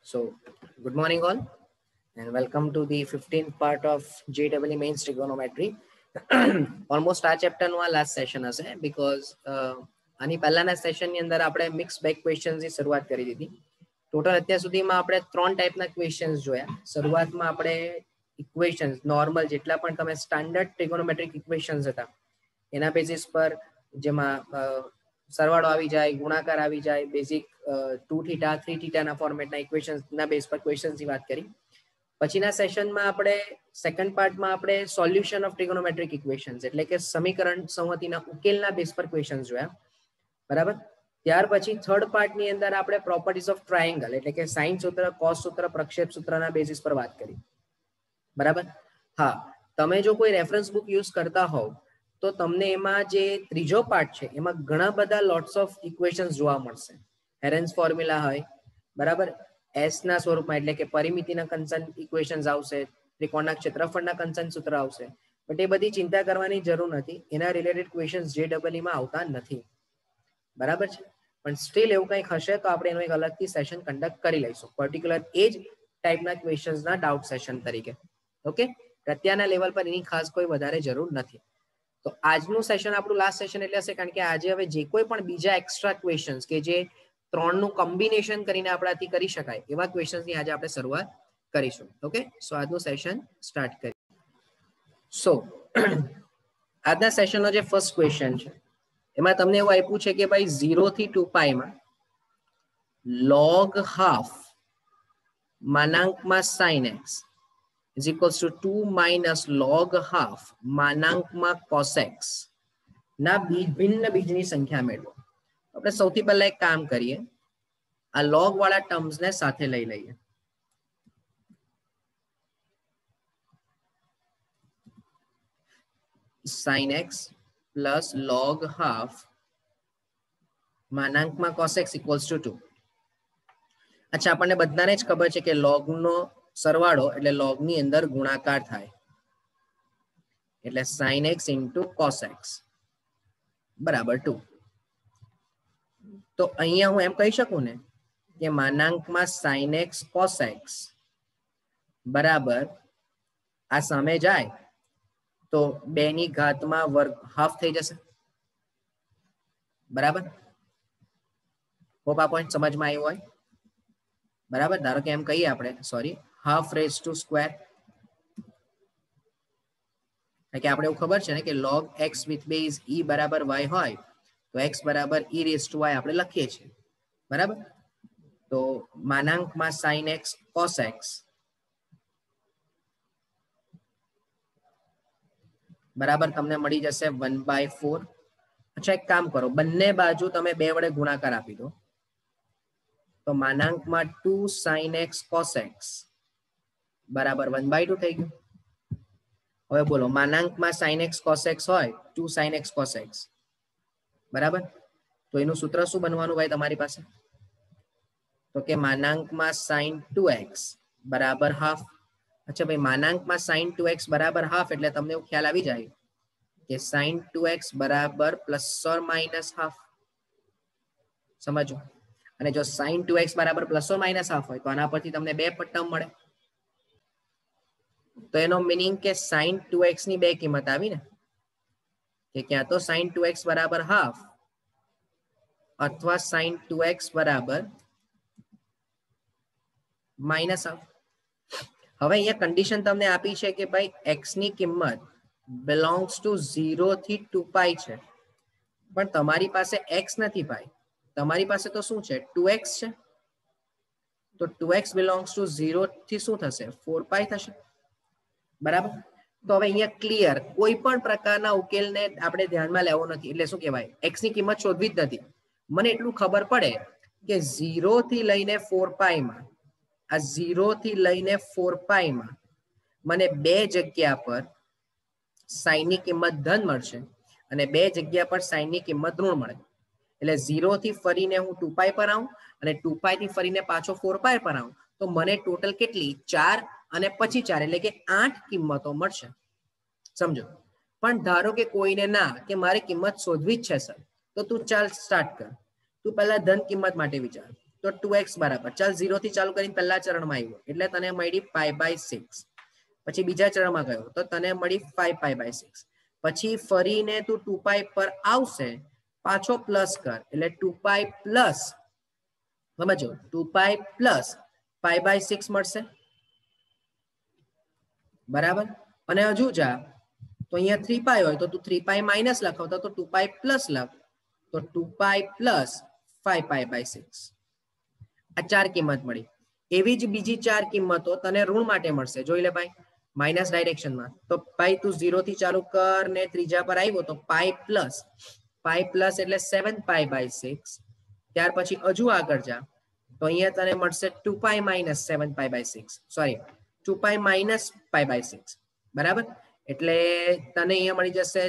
So, good morning all, and welcome to the 15th part of JEE Mains Trigonometry. Almost આ chapter નું આ last session હશે because આની પહેલાના session ની અંદર આપણે મિક્સ બેક ક્વેશ્ચન્સ ની શરૂઆત કરી દીધી. ટોટલ અત્યાર સુધીમાં આપણે 3 ટાઈપના ક્વેશ્ચન્સ જોયા. શરૂઆતમાં આપણે ઇક્વેશન્સ નોર્મલ જેટલા પણ તમે સ્ટાન્ડર્ડ ટ્રિગોનોમેટ્રિક ઇક્વેશન્સ હતા એના બેસિસ પર જેમાં સરવાળો આવી જાય, ગુણાકાર આવી જાય, બેઝિક 2 થીટા 3 થીટાના ફોર્મેટના ઇક્વેશન્સના બેઝ પર ક્વેશ્ચન્સની વાત કરી. પછીના સેશનમાં આપણે સેકન્ડ પાર્ટમાં આપણે સોલ્યુશન ઓફ ટ્રિગોનોમેટ્રિક ઇક્વેશન્સ એટલે કે સમીકરણ સંહતિના ઉકેલના બેઝ પર ક્વેશ્ચન્સ જોયા. બરાબર. ત્યાર પછી થર્ડ પાર્ટની અંદર આપણે પ્રોપર્ટીઝ ઓફ ટ્રાયેંગલ એટલે કે સાઇન સૂત્ર, કોસ સૂત્ર, પ્રક્ષેપ સૂત્રના બેઝિસ પર વાત કરી. બરાબર. હા, તમે જો કોઈ રેફરન્સ બુક યુઝ કરતા હોવ તો તમને એમાં જે ત્રીજો પાર્ટ છે એમાં ઘણા બધા લોટ્સ ઓફ ઇક્વેશન્સ જોવા મળશે. હેરેન્સ ફોર્મ્યુલા હોય, બરાબર, એસ ના સ્વરૂપમાં એટલે કે પરિમિતિના કન્સર્ન ઇક્વેશન્સ આવશે, ત્રિકોણના ક્ષેત્રફળના કન્સર્ન સૂત્ર આવશે. બટ એ બધી ચિંતા કરવાની જરૂર નથી, એના રિલેટેડ ક્વેશ્ચન્સ JEE માં આવતા નથી. બરાબર છે. પણ સ્ટીલ એવું કંઈક હશે તો આપણે એનું એક અલગથી સેશન કન્ડક્ટ કરી લઈશું, પર્ટિક્યુલર એ જ ટાઈપના ક્વેશ્ચન્સના ડાઉટ સેશન તરીકે. ઓકે, અત્યારના લેવલ પર એની ખાસ કોઈ વધારે જરૂર નથી. તો આજનું સેશન આપણું લાસ્ટ સેશન એટલે હશે કારણ કે આજે હવે જે કોઈ પણ બીજા એક્સ્ટ્રા ક્વેશ્ચન્સ કે જે ત્રણનું કોમ્બિનેશન કરીને આપણાથી કરી શકાય એવા ક્વેશ્ચન્સની આજે આપણે શરૂઆત કરીશું. ઓકે, સો આજનું સેશન સ્ટાર્ટ કરીએ. સો આજના સેશનનો જે ફર્સ્ટ ક્વેશ્ચન છે એમાં તમને એવું આપ્યું છે કે ભાઈ 0 થી 2π માં log half માનાંકમાં sin x is equals to 2 minus log half માનાંકમાં cos x ના ભિન્ન બીજની સંખ્યા મેળવો. આપણે સૌથી પહેલા એક કામ કરીએ, આ log વાળા ટર્મ્સ ને સાથે લઈ લઈએ. sin x plus log half માનાંકમાં cos x equals to 2. અચ્છા, આપણને બધાને જ ખબર છે કે log નો સરવાળો એટલે log ની અંદર ગુણાકાર થાય એટલે sin x into cos x બરાબર 2. તો અહીંયા હું એમ કહી શકું ને કે માનાંકમાં sin x cos x બરાબર આ સામે જાય તો 2 ની ઘાતમાં વર્ગ હાફ થઈ જશે. બરાબર. હોપ આ પોઈન્ટ સમજમાં આવ્યો હોય. બરાબર. ધારો કે એમ કહીએ આપણે, sorry, half raise to square કે આપણે એવું ખબર છે ને કે log x with base e બરાબર y હોય તો x બરાબર e raised to y આપણે લખીએ છીએ. બરાબર. તો માનાંકમાં sin x cos x બરાબર તમને મળી જશે 1/4. અચ્છા, એક કામ કરો, બંને બાજુ તમે 2 વડે ગુણાકાર આપી દો તો માનાંકમાં 2 sin x cos x બરાબર 1/2 થઈ ગયું. હવે બોલો, માનાંકમાં sin x cos x હોય 2 sin x cos x બરાબર, તો એનું સૂત્ર શું બનવાનું ભાઈ તમારી પાસે? તો કે માનાંકમાં sin 2x બરાબર હાફ. અચ્છા ભાઈ, માનાંકમાં sin 2x બરાબર હાફ એટલે તમને એવું ખ્યાલ આવી જાય કે sin 2x બરાબર પ્લસ ઓર માઇનસ હાફ. સમજો. અને જો sin 2x બરાબર પ્લસ ઓર માઇનસ હાફ હોય તો આના પરથી તમને 2 ટર્મ મળે. તો એનો મીનિંગ કે sin 2x ની 2 કિંમત આવી ને, કે ક્યાં તો sin 2x બરાબર હાફ અથવા sin 2x બરાબર માઇનસ હાફ. હવે અહીંયા કન્ડિશન તમને આપી છે કે ભાઈ x ની કિંમત belongs to 0 થી 2π છે, પણ તમારી પાસે x નથી ભાઈ, તમારી પાસે તો શું છે? 2x છે. તો 2x belongs to 0 થી શું થશે? 4π થશે. બરાબર. તો હવે અહીંયા ક્લિયર, કોઈ પણ પ્રકારના ઉકેલને આપણે ધ્યાનમાં લેવો નથી. એટલે શું કહેવાય, x ની કિંમત શોધવી જ નથી. મને એટલું ખબર પડે કે 0 થી લઈને 4π માં, આ 0 થી લઈને 4π માં મને 2 જગ્યા પર sin ની કિંમત ધન મળશે અને 2 જગ્યા પર sin ની કિંમત ઋણ મળે. એટલે 0 થી ફરીને હું 2π પર આવું અને 2π થી ફરીને પાછો 4π પર આવું તો મને ટોટલ કેટલી? 4 અને પછી 4 એટલે કે 8 કિંમતો મળશે. સમજો. પણ ધારો કે કોઈને ના કે મારે કિંમત શોધવી જ છે સર, તો તું ચાલ સ્ટાર્ટ કર. તું પહેલા ધન કિંમત માટે વિચાર. તો 2x બરાબર ચાલ 0 થી ચાલુ કરીને પહેલા ચરણમાં આવ્યો એટલે તને મળી π/6 પછી બીજા ચરણમાં ગયો તો તને મળી 5π/6 પછી ફરીને તું 2π પર આવશે પાછો પ્લસ કર એટલે 2π પ્લસ સમજો 2π પ્લસ π/6 મળશે બરાબર અને હજુ જા તો અહીંયા 3π હોય તો તું 3π માઇનસ લખાવતો તો 2π પ્લસ લખ તો 2π પ્લસ 5π/6 આ ચાર કિંમત મળી એવી જ બીજી ચાર કિંમતો તને ઋણ માટે મળશે જોઈ લે ભાઈ માઇનસ ડાયરેક્શનમાં તો ભાઈ તું 0 થી ચાલુ કર ને ત્રીજા પર આવ્યો તો પાઈ પ્લસ એટલે 7π/6 ત્યાર પછી હજુ આગળ જા તો અહીંયા તને મળશે 2π માઇનસ 7π/6 સોરી 2π માઇનસ π/6 બરાબર એટલે તને અહીંયા મળી જશે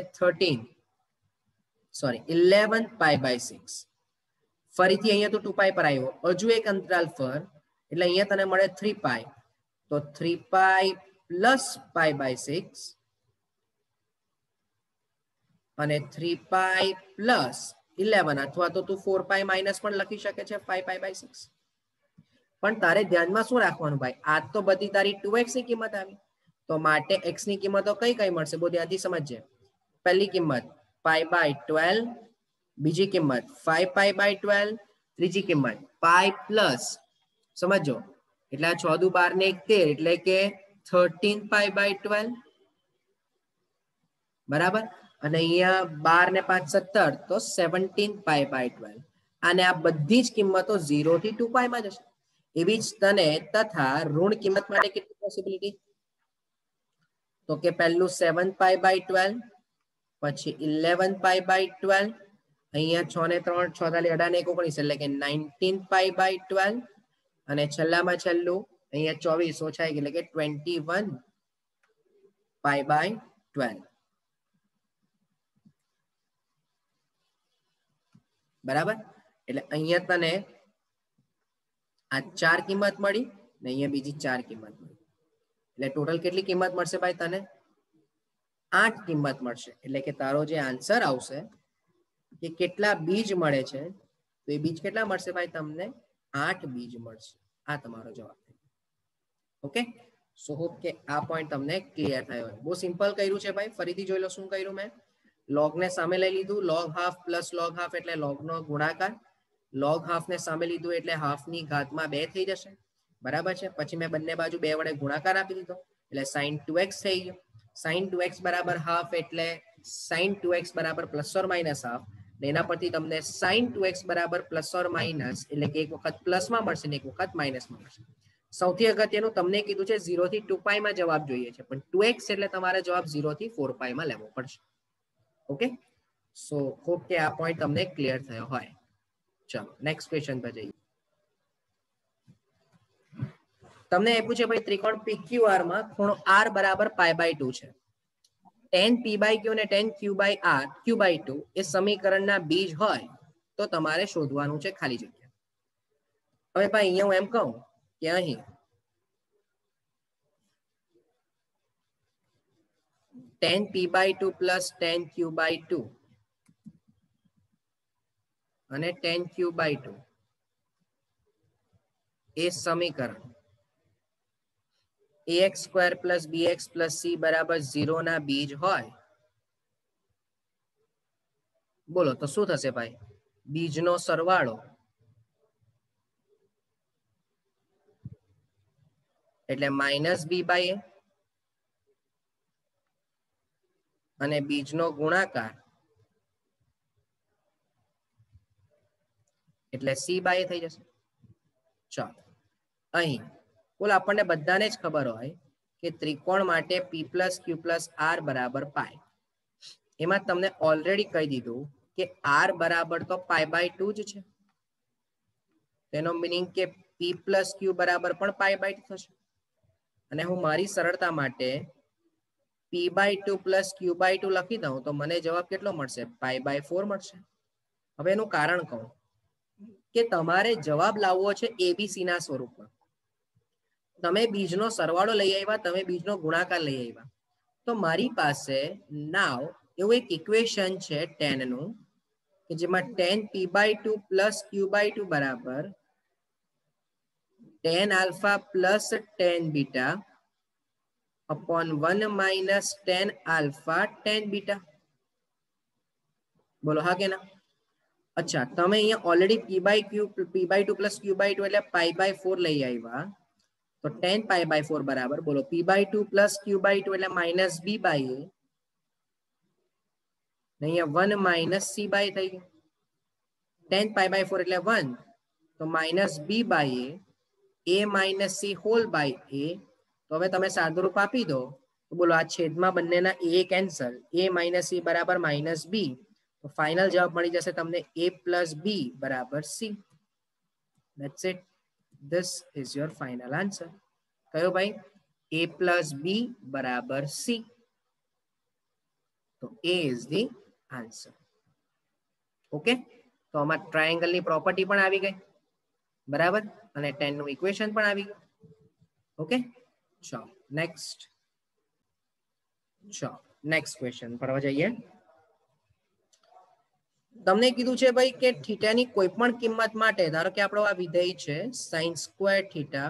11π/6 ફરીથી અહીંયા તો 2π પર આવ્યો હજુ એક અંતરાલ પર એટલે અહીંયા તને મળે 3π તો 3π પ્લસ π/6 અને 3π પ્લસ 11 અથવા તો તું 4π માઇનસ પણ લખી શકે છે 5π/6 પણ તારે ધ્યાનમાં શું રાખવાનું ભાઈ આ તો બધી તારી 2x ની કિંમત આવી તો માટે x ની કિંમતો કઈ કઈ મળશે બહુ ધ્યાનથી સમજજે પહેલી કિંમત π/12 બીજી કિંમત 5π/12 ત્રીજી કિંમત π પ્લસ સમજો એટલે 6 દુ 12 ને 1 13 એટલે કે 13π/12 બરાબર અને અહીંયા 12 ને 5 17 તો 17π/12 અને આ બધી જ કિંમતો 0 થી 2π માં જશે એવી જ તને તથા ઋણ કિંમત માટે કેટલી પોસિબિલિટી તો કે પહેલું 7π/12 પછી 11π/12 અહીંયા 6 ને 3 6 તાલી 18 ને 19 એટલે કે 19π/12 અને છેલ્લામાં છેલ્લું અહીંયા 24 ઓછા એટલે કે 21π/12 બરાબર એટલે અહીંયા તને આ ચાર કિંમત મળી ને અહીંયા બીજી ચાર કિંમત મળી એટલે ટોટલ કેટલી કિંમત મળશે ભાઈ તને 8 કિંમત મળશે એટલે કે તારો જે આન્સર આવશે કે કેટલા બીજ મળે છે તો એ બીજ કેટલા મળશે ભાઈ તમને 8 બીજ મળશે આ તમારો જવાબ ઓકે સો હોપ કે આ પોઈન્ટ તમને ક્લિયર થયો હોય બહુ સિમ્પલ કર્યું છે ભાઈ ફરીથી જોઈ લો શું કર્યું મેં log ને સામે લઈ લીધું log half plus log half એટલે log નો ગુણાકાર log half ને સામે લીધું એટલે half ની ઘાતમાં 2 થઈ જશે બરાબર છે પછી મેં બંને બાજુ 2 વડે ગુણાકાર આપી દીધો એટલે sin 2x થઈ ગયો sin 2x બરાબર half એટલે sin 2x બરાબર પ્લસ ઓર માઇનસ હાફ એના પરથી તમને sin 2x બરાબર પ્લસ ઓર માઇનસ એટલે કે એક વખત પ્લસમાં મળશે ને એક વખત માઇનસમાં મળશે સૌથી અગત્યનું તમને કીધું છે 0 થી 2π માં જવાબ જોઈએ છે પણ 2x એટલે તમારે જવાબ 0 થી 4π માં લેવો પડશે ઓકે સો હોપ કે આ પોઈન્ટ તમને ક્લિયર થયો હોય ચલો નેક્સ્ટ ક્વેશ્ચન પર જઈએ તમને એ પૂછે ભાઈ ત્રિકોણ PQR માં ખૂણો r બરાબર π/2 છે tan p/q અને tan q/2 એ સમીકરણના બીજ હોય તો તમારે શોધવાનું છે ખાલી જગ્યા હવે ભાઈ અહીંયા હું એમ કહું કે અહીં tan p/2 plus tan q/2 અને tan q/2 એ સમીકરણ ax² plus bx plus c બરાબર 0 ના બીજ હોય બોલો તો શું થશે ભાઈ બીજનો સરવાળો એટલે -b/a અને બીજનો ગુણાકાર એટલે c/a થઈ જશે ચાલો અહીં બોલ આપણને બધાને જ ખબર હોય કે ત્રિકોણ માટે p + q + r બરાબર π એમાં તમને ઓલરેડી કહી દીધું કે r બરાબર તો π/2 જ છે તેનો મીનિંગ કે p + q બરાબર પણ π/2 થશે અને હું મારી સરળતા માટે p/2 plus q/2 લખી દઉં તો મને જવાબ કેટલો મળશે π/4 મળશે હવે એનું કારણ કહું કે તમારે જવાબ લાવવો છે abc ના સ્વરૂપમાં તમે બીજનો સરવાળો લઈ આવ્યા તમે બીજનો ગુણાકાર લઈ આવ્યા તો મારી પાસે નાવ એવું એક ઇક્વેશન છે tan નું કે જેમાં tan p/2 plus q/2 બરાબર tan alpha plus tan beta upon 1 minus tan alpha tan beta. બોલો હા કે ના? અચ્છા, તમે અહીંયા ઓલરેડી p/2 plus q/2 એટલે π/4 લઈ આવ્યા, તો tan π/4 બરાબર, બોલો p/2 plus q/2 એટલે minus b/a, અહીંયા 1 minus c/a થઈ ગયું. tan π/4 એટલે 1, તો minus b/a, a minus c whole by a. તો હવે તમે સાદુરૂપ આપી દો, તો બોલો આ છેદમાં બંનેના a cancel, a minus c બરાબર minus b, તો ફાઇનલ જવાબ મળી જશે તમને a plus b બરાબર c. That's it. This is your final answer. કયો ભાઈ? a plus b બરાબર c. તો a is the answer. Okay, તો આમાં ટ્રાયેંગલની પ્રોપર્ટી પણ આવી ગઈ, બરાબર, અને tan નું ઇક્વેશન પણ આવી ગયું. ઓકે, ચલો નેક્સ્ટ ક્વેશ્ચન પર જઈએ. તમને કીધું છે ભાઈ કે થીટાની કોઈ પણ કિંમત માટે, ધારો કે આપણો આ વિધેય છે sin square theta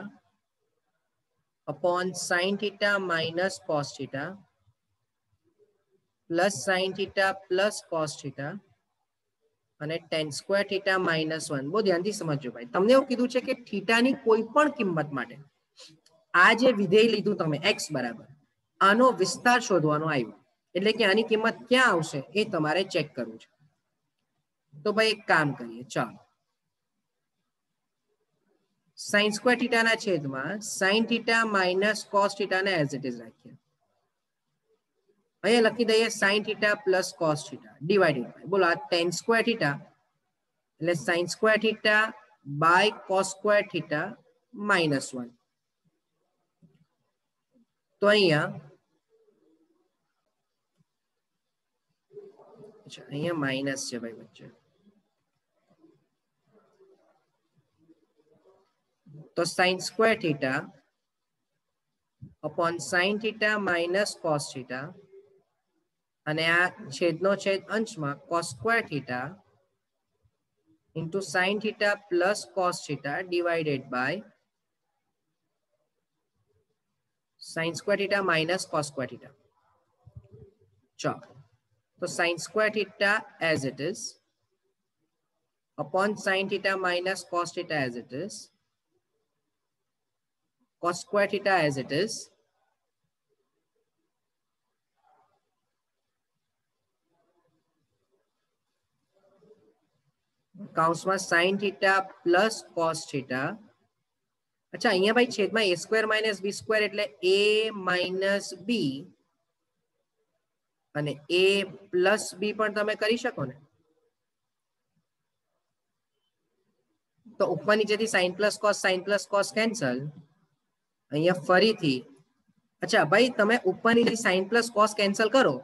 upon sin theta minus cos theta plus sin theta plus cos theta અને tan સ્ક્વેર થીટા minus 1. બહુ ધ્યાનથી સમજજો ભાઈ. તમને એવું કીધું છે કે થીટાની કોઈ પણ કિંમત માટે આ જે વિધેય લીધું તમે x બરાબર, આનો વિસ્તાર શોધવાનો આવ્યો, એટલે કે આની કિંમત ક્યાં આવશે એ તમારે ચેક કરવું છે. તો ભાઈ એક કામ કરીએ, ચાલો sin સ્ક્વેર થીટા ના છેદમાં sin theta minus cos theta ને એઝ ઇટ ઇઝ રાખીએ. અહીંયા લખી દઈએ sin theta plus cos theta divided by, બોલો આ tan સ્ક્વેર થીટા એટલે sin square theta by cos square theta minus 1. તો અહીંયા માઇનસ છે ભાઈ વચ્ચે, તો sin square theta upon sin theta minus cos theta અને આ છેદનો છેદ અંશમાં cos square theta into sin theta plus cos theta divided by sin square theta minus cos square theta. ચલો, તો sin square theta as it is upon sin theta minus cos theta as it is, cos square theta as it is, કાઉન્સમાં sin theta plus cos theta. અચ્છા, અહીંયા ભાઈ છેદમાં a square minus b square એટલે a minus b અને a plus b પણ તમે કરી શકો ને. તો ઉપર નીચેથી sin પ્લસ cos કેન્સલ, અહીંયા ફરીથી. અચ્છા ભાઈ, તમે ઉપર નીચે sin પ્લસ cos કેન્સલ કરો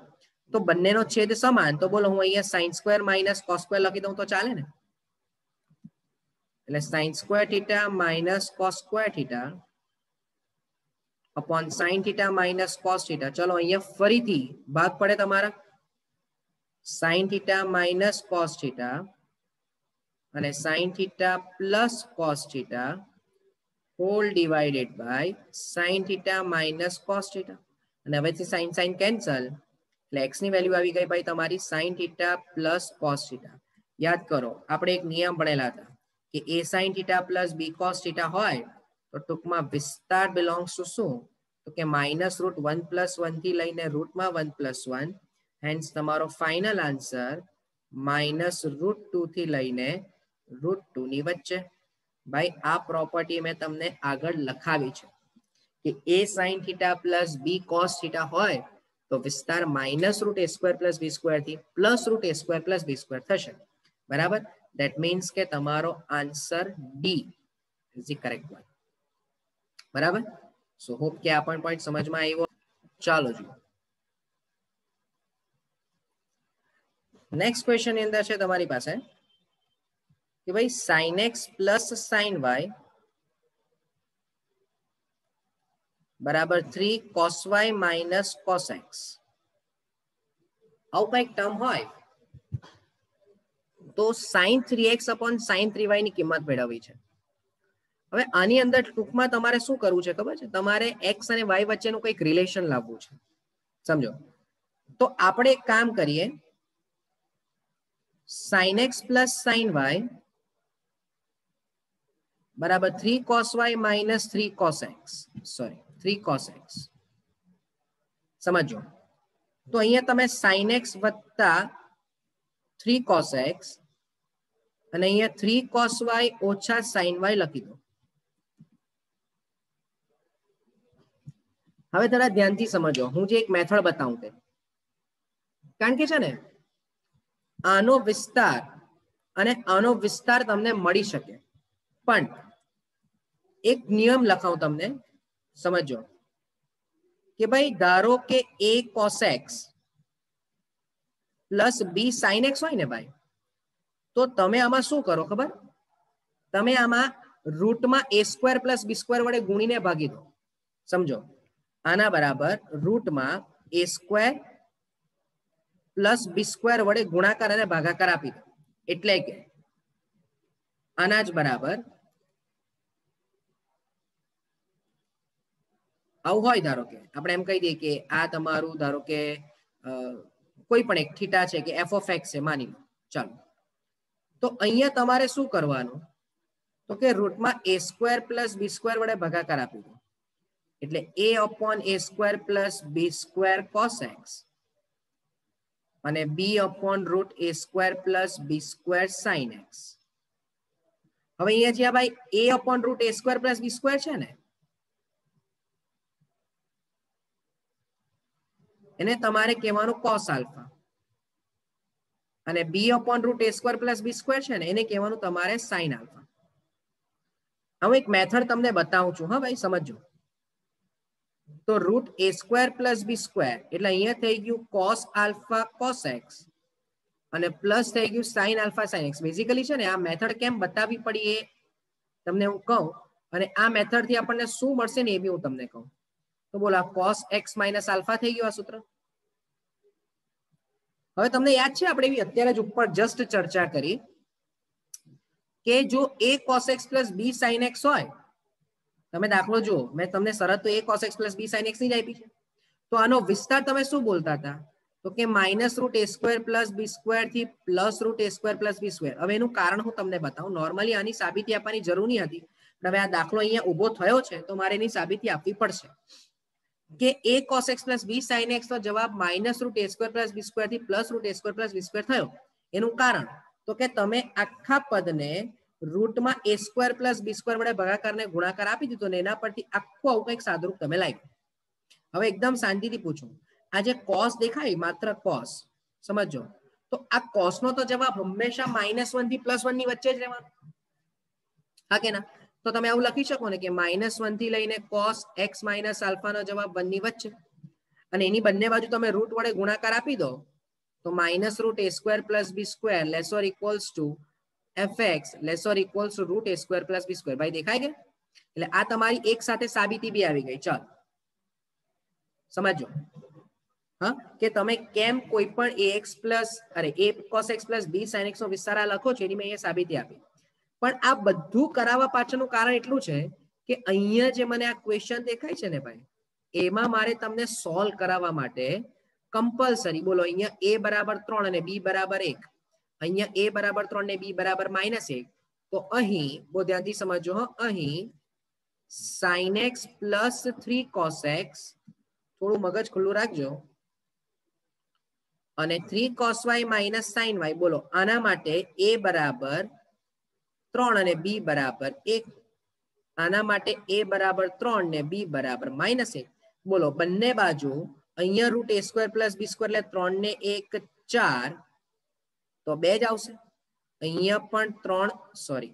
તો બંનેનો છેદ સમાન, તો બોલો હું અહીંયા sin square minus cos square લખી દઉં તો ચાલે ને. એટલે sin square theta minus cos square theta upon sin theta minus cos theta. ચલો અહીંયા ફરીથી ભાગ પડે તમારા, sin theta minus cos theta અને sin theta plus cos theta whole divided by sin theta minus cos theta. અને હવેથી sin cancel, એટલે x ની વેલ્યુ આવી ગઈ ભાઈ તમારી sin theta plus cos theta. યાદ કરો, આપણે એક નિયમ ભણેલા હતા કે a sin theta plus b cos theta હોય તો ટૂંકમાં વિસ્તાર બિલોંગ્સ ટુ શું, તો કે -√1+1 થી લઈને √1+1. હેન્સ તમારો ફાઇનલ આન્સર -√2 થી લઈને √2 ની વચ્ચે. ભાઈ આ પ્રોપર્ટી મેં તમને આગળ લખાવી છે કે a sin theta plus b cos theta હોય તો વિસ્તાર -√a² + b² થી +√a² + b² થશે, બરાબર. That means કે તમારો answer D is the correct one. બરાબર. સો હોપ કે આ પણ પોઈન્ટ સમજમાં આવ્યો. ચાલો જુઓ નેક્સ્ટ ક્વેશ્ચન ની અંદર છે તમારી પાસે કે ભાઈ sin x plus sin y બરાબર 3 cos y minus cos x. આવું કંઈક ટર્મ હોય તો sin 3x upon sin 3y ની કિંમત મેળવવી છે. હવે આની અંદર ટૂંકમાં તમારે શું કરવું છે ખબર છે? તમારે x અને y વચ્ચેનું કંઈક રિલેશન લાવવું છે. સમજો. તો આપણે એક કામ કરીએ, sin x plus sin y બરાબર 3 cos y minus 3 cos x, sorry 3 cos x. સમજો. તો અહીંયા તમે sin x વત્તા 3 cos x અને અહીંયા 3 cos y ઓછા sin y લખી દો. હવે થોડા ધ્યાનથી સમજો, હું જે એક મેથડ બતાવું તે, કારણ કે છે ને આનો વિસ્તાર અને આનો વિસ્તાર તમને મળી શકે, પણ એક નિયમ લખાવું તમને, સમજો કે ભાઈ ધારો કે a cos x plus b sin x હોય ને ભાઈ, તો તમે આમાં શું કરો ખબર? તમે આમાં રૂટમાં a square plus b square વડે ગુણીને ભાગી દો. સમજો, આના બરાબર રૂટમાં a square plus b square વડે ગુણાકાર અને ભાગાકાર આપી દો. એટલે કે આના જ બરાબર આવું હોય. ધારો કે આપણે એમ કહી દઈએ કે આ તમારું ધારો કે કોઈ પણ એક થીટા છે કે f of x છે માની લો. ચાલો, તો અહીંયા તમારે શું કરવાનું? તો કે રૂટમાં a square plus b square વડે ભાગાકાર આપી દો. એટલે a upon a square plus b square cos x અને b upon root a square plus b square sin x. હવે અહીંયા જે ભાઈ a upon root a square plus b square છે ને, એને તમારે કહેવાનું cos આલ્ફા, અને b upon root a square plus b square છે ને, એને કહેવાનું તમારે sin આલ્ફા. હવે એક મેથડ તમને બતાવું છું. હા ભાઈ, સમજો. તો root a square plus b square એટલે અહીંયા થઈ ગયું cos આલ્ફા cos x અને પ્લસ થઈ ગયું sin alpha sin x. Basically છે ને આ મેથડ કેમ બતાવવી પડી એ તમને હું કહું, અને આ મેથડ થી આપણને શું મળશે ને એ બી હું તમને કહું. તો બોલો, cos x માઇનસ આલ્ફા થઈ ગયું આ સૂત્ર. હવે તમને યાદ છે આપણે એવી અત્યારે જ ઉપર જસ્ટ ચર્ચા કરી કે જો a cos x plus b sin x હોય, તમે દાખલો જુઓ, મેં તમને શરત તો a cos x plus b sin x ની જ આપી છે. તો આનો વિસ્તાર તમે શું બોલતા હતા? તો કે minus root a square plus b square થી plus root a square plus b square. હવે એનું કારણ હું તમને બતાવું. નોર્મલી આની સાબિતી આપવાની જરૂર નહીં હતી, પણ હવે આ દાખલો અહીંયા ઉભો થયો છે તો મારે એની સાબિતી આપવી પડશે કે a cos x plus b sin x નો જવાબ minus root a square plus b square થી plus root a square plus b square થયો. એનું કારણ તો કે તમે આખા પદને રૂટમાં a square plus b square વડે ભાગાકાર ને ગુણાકાર આપી દીધો ને એના પરથી આખું આવું કંઈક સાદુરૂપ તમે લાવ્યું. હવે એકદમ શાંતિથી પૂછો, આ જે cos દેખાય, માત્ર cos, સમજો, તો આ cos નો તો જવાબ હંમેશા -1 થી +1 ની વચ્ચે જ રહેવાનો. હા કે ના? તો તમે આવું લખી શકો ને કે -1 થી લઈને cos x માઇનસ આલ્ફા નો જવાબ 1 ની વચ્ચે, અને એની બંને બાજુ તમે રૂટ વડે ગુણાકાર આપી દો તો minus root a square plus b square less or equals to fx less or equals to root a square plus b square. ભાઈ દેખાય કે? એટલે આ તમારી એક સાથે સાબિતી બી આવી ગઈ. ચાલો સમજો, હા, કે તમે કેમ કોઈ પણ ax plus a cos x plus b sin x નો વિસ્તાર આ લખો છો, એની મેં અહીંયા સાબિતી આપી. પણ આ બધું કરાવવા પાછળનું કારણ એટલું છે કે અહીંયા જે મને આ ક્વેશ્ચન દેખાય છે ને ભાઈ, એમાં મારે તમને સોલ્વ કરાવવા માટે કમ્પલસરી, બોલો, અહીંયા a બરાબર 3 અને b બરાબર 1, અહીંયા a બરાબર 3 ને b બરાબર -1, તો અહીં બહુ ધ્યાનથી સમજો, અહીં sin x plus 3 cos x, થોડું મગજ ખુલ્લું રાખજો, અને 3 cos y minus sin y. બોલો, આના માટે a બરાબર 3 અને b બરાબર 1, આના માટે a બરાબર 3 ને b બરાબર -1. બોલો, બંને બાજુ અહીંયા root a square plus b square એટલે 3 ને 1 4, તો 2 જ આવશે. અહીંયા પણ 3 સોરી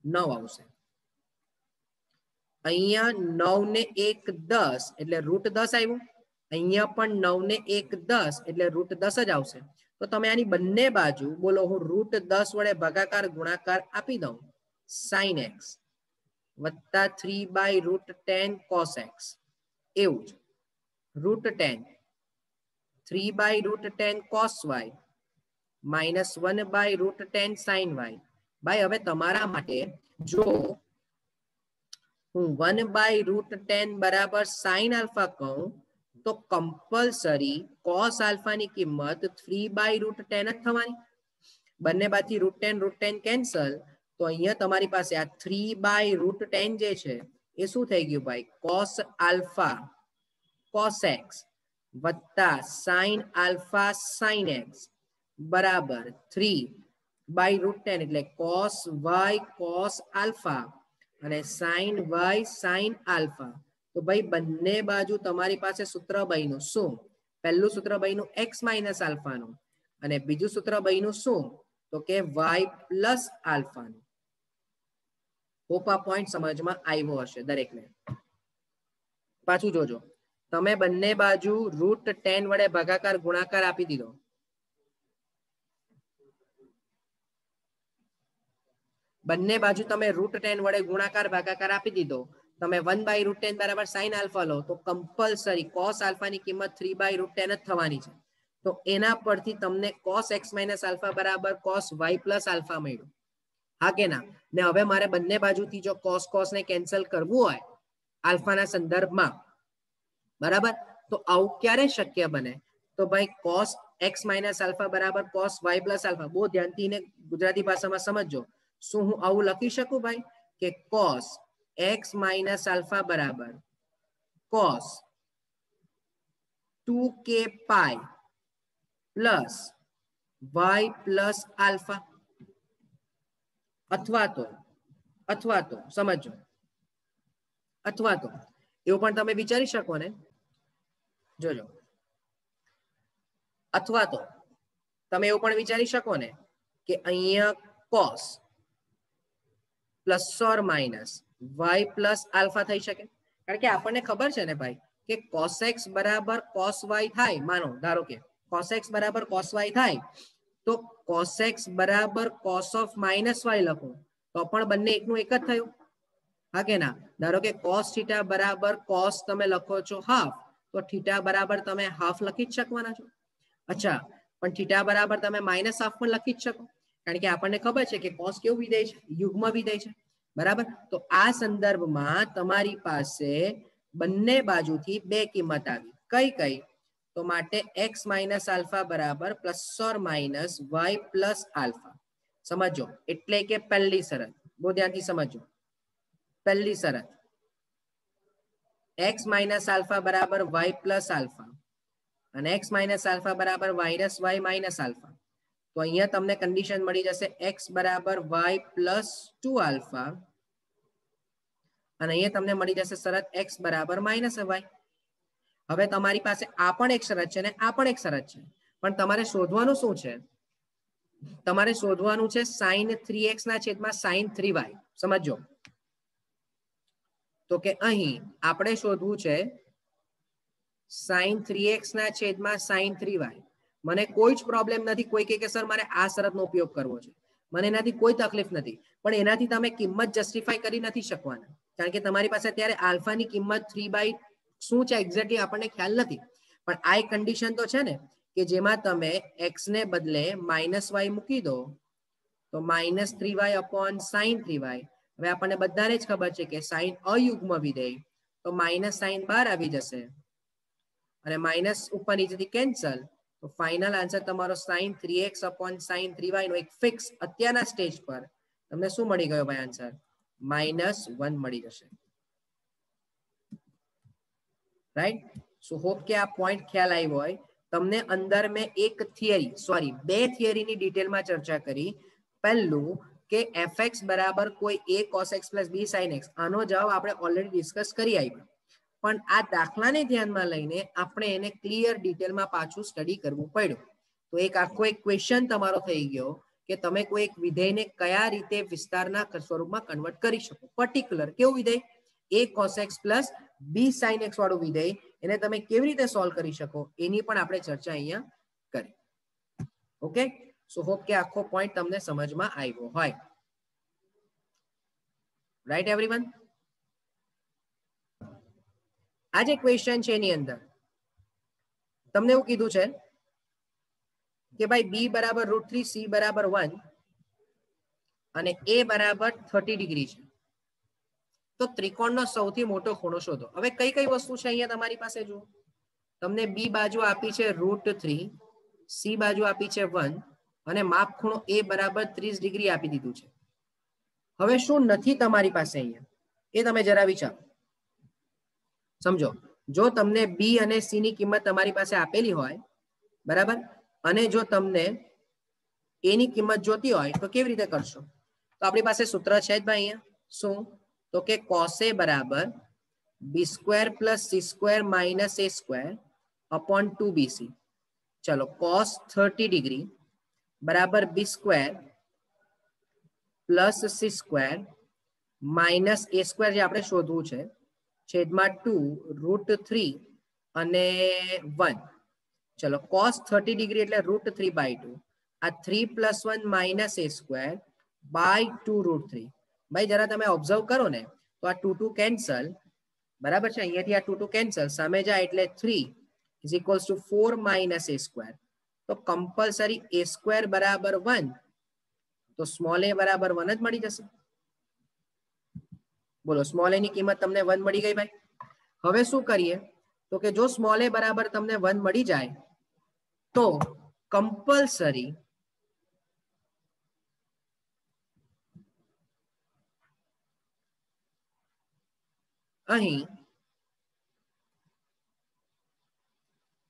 9 આવશે. અહીંયા 9 ને 1 10 એટલે રૂટ 10 આવ્યું. અહીંયા પણ 9 ને 1 10 એટલે રૂટ 10 જ આવશે. તો તમે આની બંને બાજુ, બોલો, હું રૂટ 10 વડે ભાગાકાર ગુણાકાર આપી દઉં, sin x વત્તા 3/√10 cos x, એવું જ √10 3/√10 cos y -1/√10 sin y. ભાઈ હવે તમારા માટે જો હું 1/√10 બરાબર sin આલ્ફા કહું તો કમ્પલસરી cos આલ્ફા ની કિંમત 3/√10 જ થવાની. બંને બાજુથી √10 કેન્સલ, તો અહીંયા તમારી પાસે આ 3/√10 જે છે એ શું થઈ ગયું ભાઈ, cos આલ્ફા cos x વત્તા sin આલ્ફા sin x બરાબર 3/√10 એટલે cos y cos આલ્ફા અને sin y sin આલ્ફા. તો ભાઈ બંને બાજુ તમારી પાસે સૂત્ર બન્યું શું? પહેલું સૂત્ર બન્યું x માઇનસ આલ્ફાનું અને બીજું સૂત્ર બન્યું શું? તો કે y પ્લસ આલ્ફાનું. હોપ આ પોઈન્ટ સમજમાં આવ્યો હશે દરેકને. પાછું જોજો, તમે બંને બાજુ √10 વડે ભાગાકાર ગુણાકાર આપી દીધો. બંને બાજુ તમે √10 વડે ગુણાકાર ભાગાકાર આપી દીધો. તમે 1/√10 બરાબર sin આલ્ફા લો તો કમ્પલસરી cos આલ્ફા ની કિંમત 3/√10 જ થવાની છે. તો એના પરથી તમને cos x માઇનસ આલ્ફા બરાબર cos y પ્લસ આલ્ફા મળ્યું. હા કે ના? ને હવે મારે બંને બાજુથી જો cos ને કેન્સલ કરવું હોય આલ્ફાના સંદર્ભમાં, બરાબર, તો આવું ક્યારે શક્ય બને? તો ભાઈ cos x માઇનસ આલ્ફા બરાબર cos y પ્લસ આલ્ફા. બહુ ધ્યાનથી ગુજરાતી ભાષામાં સમજજો. શું હું આવું લખી શકું ભાઈ કે cos x માઇનસ આલ્ફા બરાબર cos 2k pi plus y plus alpha? અથવા તો સમજો, અથવા તો એવું પણ તમે વિચારી શકો ને, જોજો, અથવા તો તમે એવું પણ વિચારી શકો ને કે અહીંયા cos plus or minus y plus alpha થઈ શકે. કારણ કે આપણને ખબર છે ને ભાઈ કે cos x બરાબર cos y થાય. માનો ધારો કે cos x બરાબર cos y થાય તો cos x બરાબર cos ઓફ માઇનસ y લખું તો પણ બંને એકનું એક જ થયું. હા કે ના? ધારો કે cos થીટા બરાબર cos તમે લખો છો હાફ, તો થીટા બરાબર તમે હાફ લખી જ શકવાના છો. અચ્છા, પણ થીટા બરાબર તમે માઇનસ હાફ પણ લખી જ શકો, કારણ કે આપણને ખબર છે કે cos કેવું વિધેય છે? યુગ્મ વિધેય છે, બરાબર. તો આ સંદર્ભમાં તમારી પાસે બંને બાજુથી બે કિંમત આવી. કઈ કઈ? તો માટે x માઇનસ આલ્ફા બરાબર plus or minus y plus alpha. સમજો, એટલે કે પહેલી શરત, બહુ ધ્યાનથી સમજો. પહેલી શરત x માઇનસ આલ્ફા બરાબર y પ્લસ આલ્ફા અને x માઇનસ આલ્ફા બરાબર માઇનસ y માઇનસ આલ્ફા. તો અહીંયા તમને કન્ડિશન મળી જશે x બરાબર y પ્લસ 2 આલ્ફા અને અહીંયા તમને મળી જશે શરત x બરાબર માઇનસ y. હવે તમારી પાસે આ પણ એક શરત છે ને આ પણ એક શરત છે, પણ તમારે શોધવાનું શું છે? તમારે શોધવાનું છે sin 3x ના છેદમાં sin 3y. સમજો, તો કે અહીં આપણે શોધવું છે sin 3x ના છેદમાં sin 3y. મને કોઈ જ પ્રોબ્લેમ નથી. કોઈ કે સર મારે આ શરતનો ઉપયોગ કરવો છે, મને એનાથી કોઈ તકલીફ નથી, પણ એનાથી તમે કિંમત જસ્ટિફાઈ કરી નથી શકવાના, કારણ કે તમારી પાસે અત્યારે આલ્ફાની કિંમત 3 શું છે એક્ઝેક્ટલી આપણને ખ્યાલ નથી. પણ આ એક કન્ડિશન તો છે ને કે જેમાં તમે x ને બદલે માઇનસ y મૂકી દો તો minus 3y upon sin 3y. હવે આપણને બધાને જ ખબર છે કે sin અયુગ્મ વિધેય, તો માઇનસ સાઇન બહાર આવી જશે અને માઇનસ ઉપર નીચેથી કેન્સલ. તો ફાઇનલ આન્સર તમારો sin 3x upon sin 3y નો એક ફિક્સ અત્યારના સ્ટેજ પર તમને શું મળી ગયો ભાઈ આન્સર? -1 મળી જશે. રાઈટ? સો હોપ કે આ પોઈન્ટ ખ્યાલ આવ્યો હોય તમને. અંદર મેં બે થિયરીની ડિટેલમાં ચર્ચા કરી. પહેલું કે fx બરાબર કોઈ a cos x plus b sin x, આનો જવાબ આપણે ઓલરેડી ડિસ્કસ કરી આવ્યા, પણ આ દાખલાને ધ્યાનમાં લઈને આપણે એને ક્લિયર ડિટેલમાં પાછું સ્ટડી કરવું પડ્યું. તો એક આખો એક ક્વેશ્ચન તમારો થઈ ગયો કે તમે કોઈ એક વિધેયને કયા રીતે વિસ્તારના સ્વરૂપમાં કન્વર્ટ કરી શકો. પર્ટિક્યુલર કેવું વિધેય? a cos x plus b sin x વાળું વિધેય, એને તમે કેવી રીતે સોલ્વ કરી શકો એની પણ આપણે ચર્ચા અહીંયા કરી. ઓકે, સો હોપ કે આખો પોઈન્ટ તમને સમજમાં આવ્યો હોય. Right everyone? આ જે ક્વેશ્ચન છે એની અંદર તમને એવું કીધું છે કે ભાઈ b બરાબર √3, c બરાબર 1 અને a બરાબર 30 ડિગ્રી છે. તો ત્રિકોણનો સૌથી મોટો ખૂણો શોધો. હવે કઈ કઈ વસ્તુ છે અહીંયા તમારી પાસે? જુઓ, તમને બી બાજુ આપી છે √3, સી બાજુ આપી છે 1 અને માપ ખૂણો એ બરાબર 30 ડિગ્રી આપી દીધું છે. હવે શું નથી તમારી પાસે અહીંયા એ તમે જરા વિચારો. સમજો, જો તમને બી અને સી ની કિંમત તમારી પાસે આપેલી હોય, બરાબર, અને જો તમને એ ની કિંમત જોતી હોય તો કેવી રીતે કરશો? તો આપણી પાસે સૂત્ર છે જ ભાઈ અહીંયા. શું? તો કે cos A બરાબર b² + c² - a² upon 2bc. ચલો, cos 30 ડિગ્રી બરાબર b² + c² - a² જે આપણે શોધવું છે, છેદમાં 2 √3 અને 1. ચલો, cos 30 ડિગ્રી એટલે √3/2. આ 3 + 1 - a² by 2 √3. ભાઈ જરા તમે ઓબ્ઝર્વ કરો ને તો આ 2 2 કેન્સલ, બરાબર છે? અહીંયાથી આ 2 2 કેન્સલ, સામે જાય એટલે 3 = 4 - a². તો કમ્પલસરી a² બરાબર 1, તો સ્મોલ a બરાબર 1 જ મળી જશે. બોલો, સ્મોલ a ની કિંમત તમને 1 મળી ગઈ ભાઈ. હવે શું કરીએ? તો કે જો સ્મોલ a બરાબર તમને 1 મળી જાય તો કમ્પલસરી અહીં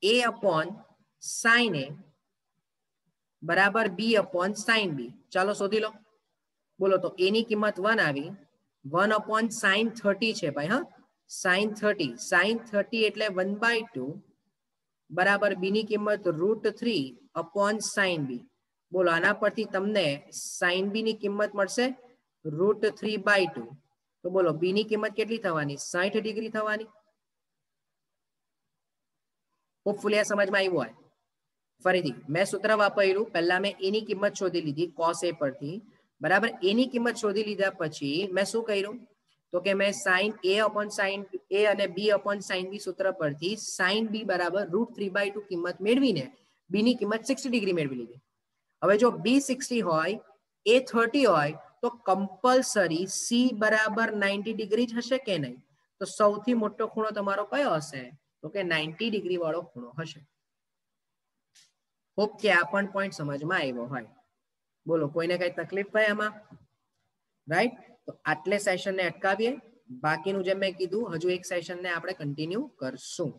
a/sin a બરાબર b/sin b. ચાલો શોધી લો. બોલો, તો a ની કિંમત 1 આવી, 1/sin 30 છે ભાઈ. હા, sin 30 એટલે 1/2 બરાબર b ની કિંમત √3/sin b. બોલો, આના પરથી તમને sin b ની કિંમત મળશે √3/2. તો બોલો b ની કિંમત કેટલી થવાની? 60 ડિગ્રી થવાની. હોપફુલી આ સમજમાં આવ્યું હોય. ફરીથી મેં સૂત્ર વાપર્યું. પહેલા મેં એ ની કિંમત શોધી લીધી cos a પરથી, બરાબર. એ ની કિંમત શોધી લીધા પછી મેં શું કર્યું? તો કે મેં sin a અને b/sin b સૂત્ર પરથી sin b બરાબર √3/2 કિંમત મેળવીને b ની કિંમત 60 ડિગ્રી મેળવી લીધી. હવે જો b 60 હોય, a 30 હોય, તો કમ્પલસરી c બરાબર 90 ડિગ્રી જ હશે કે નહીં? તો સૌથી મોટો ખૂણો તમારો કયો હશે? તો કે 90 ડિગ્રી વાળો ખૂણો હશે. હોપ કે આ પણ પોઈન્ટ સમજમાં આવ્યો હોય. બોલો, કોઈને કઈ તકલીફ થાય આમાં? રાઈટ. તો આટલે સેશનને અટકાવીએ. બાકીનું જેમ મેં કીધું, હજુ એક સેશનને આપણે કન્ટિન્યુ કરશું.